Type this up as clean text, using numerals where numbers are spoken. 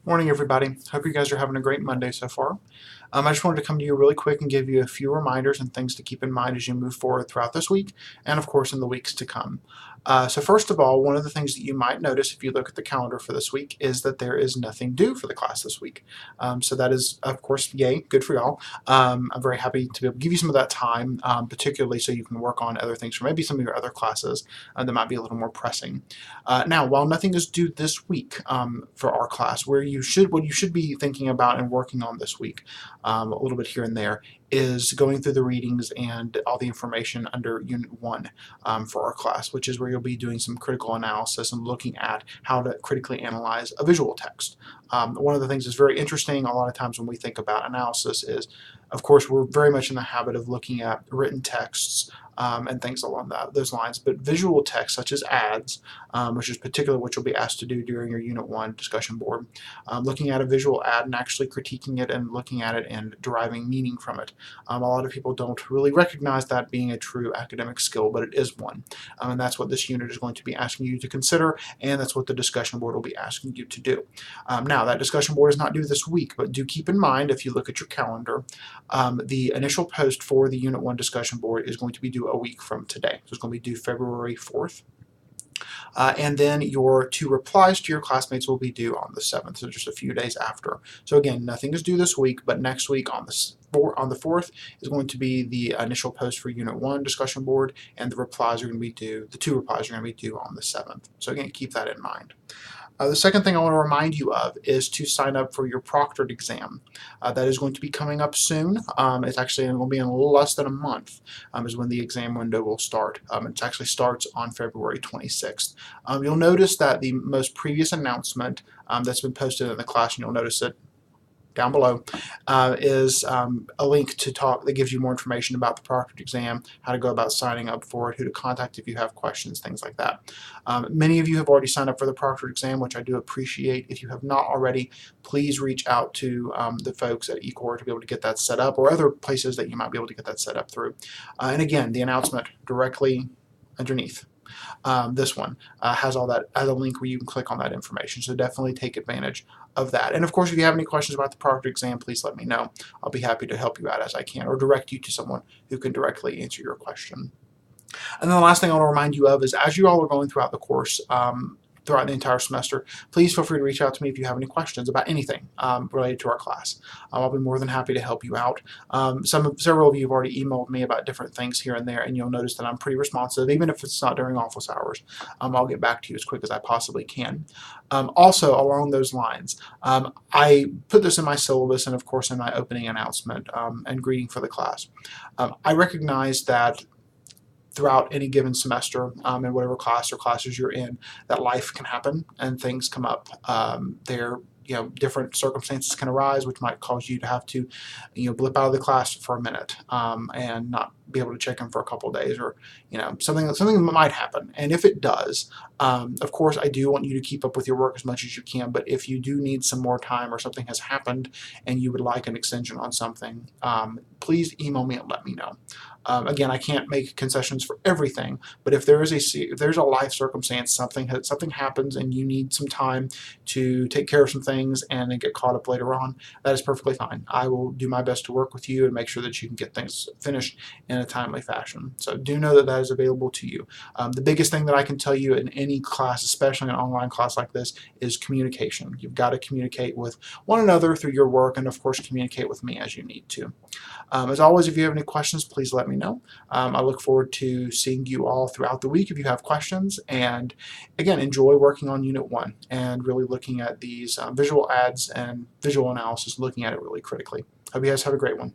Morning, everybody. Hope you guys are having a great Monday so far. I just wanted to come to you really quick and give you a few reminders and things to keep in mind as you move forward throughout this week and, of course, in the weeks to come. So, first of all, one of the things that you might notice if you look at the calendar for this week is that there is nothing due for the class this week. So, that is, of course, yay, good for y'all. I'm very happy to be able to give you some of that time, particularly so you can work on other things for maybe some of your other classes that might be a little more pressing. Now, while nothing is due this week for our class, what you should be thinking about and working on this week, a little bit here and there, is going through the readings and all the information under Unit 1 for our class, which is where you'll be doing some critical analysis and looking at how to critically analyze a visual text. One of the things that's very interesting a lot of times when we think about analysis is, of course, we're very much in the habit of looking at written texts and things along those lines. But visual text, such as ads, which is particularly what you'll be asked to do during your Unit 1 discussion board, looking at a visual ad and actually critiquing it and looking at it and deriving meaning from it. A lot of people don't really recognize that being a true academic skill, but it is one. And that's what this unit is going to be asking you to consider, and that's what the discussion board will be asking you to do. Now, that discussion board is not due this week, but do keep in mind, if you look at your calendar, the initial post for the Unit 1 discussion board is going to be due a week from today. So it's going to be due February 4th. And then your two replies to your classmates will be due on the 7th, so just a few days after. So again, nothing is due this week, but next week on the 4th is going to be the initial post for Unit 1 discussion board, and the two replies are going to be due on the 7th. So again, keep that in mind. The second thing I want to remind you of is to sign up for your proctored exam. That is going to be coming up soon. It's actually going to be in a little less than a month is when the exam window will start. It actually starts on February 26th. You'll notice that the most previous announcement that's been posted in the class, and you'll notice it down below, is a link to talk that gives you more information about the proctored exam, how to go about signing up for it, who to contact if you have questions, things like that. Many of you have already signed up for the proctored exam, which I do appreciate. If you have not already, please reach out to the folks at ECOR to be able to get that set up, or other places that you might be able to get that set up through. And again, the announcement directly underneath. This one has a link where you can click on that information, so definitely take advantage of that. And of course, if you have any questions about the proctored exam, please let me know. I'll be happy to help you out as I can, or direct you to someone who can directly answer your question. And then the last thing I want to remind you of is, as you all are going throughout the course, throughout the entire semester, please feel free to reach out to me if you have any questions about anything related to our class. I'll be more than happy to help you out. Several of you have already emailed me about different things here and there, and you'll notice that I'm pretty responsive, even if it's not during office hours. I'll get back to you as quick as I possibly can. Also, along those lines, I put this in my syllabus and, of course, in my opening announcement and greeting for the class. I recognize that throughout any given semester in whatever class or classes you're in, that life can happen and things come up. Different circumstances can arise which might cause you to have to, blip out of the class for a minute and not be able to check in for a couple of days, or something might happen. And if it does, of course, I do want you to keep up with your work as much as you can. But if you do need some more time, or something has happened and you would like an extension on something, please email me and let me know. Again, I can't make concessions for everything, but if there's a life circumstance, something happens, and you need some time to take care of some things and then get caught up later on, that is perfectly fine. I will do my best to work with you and make sure that you can get things finished in a timely fashion. So do know that that is available to you. The biggest thing that I can tell you in any class, especially an online class like this, is communication. You've got to communicate with one another through your work, and of course communicate with me as you need to. As always, if you have any questions, please let me know. I look forward to seeing you all throughout the week if you have questions. And again, enjoy working on Unit 1 and really looking at these visual ads and visual analysis, looking at it really critically. Hope you guys have a great one.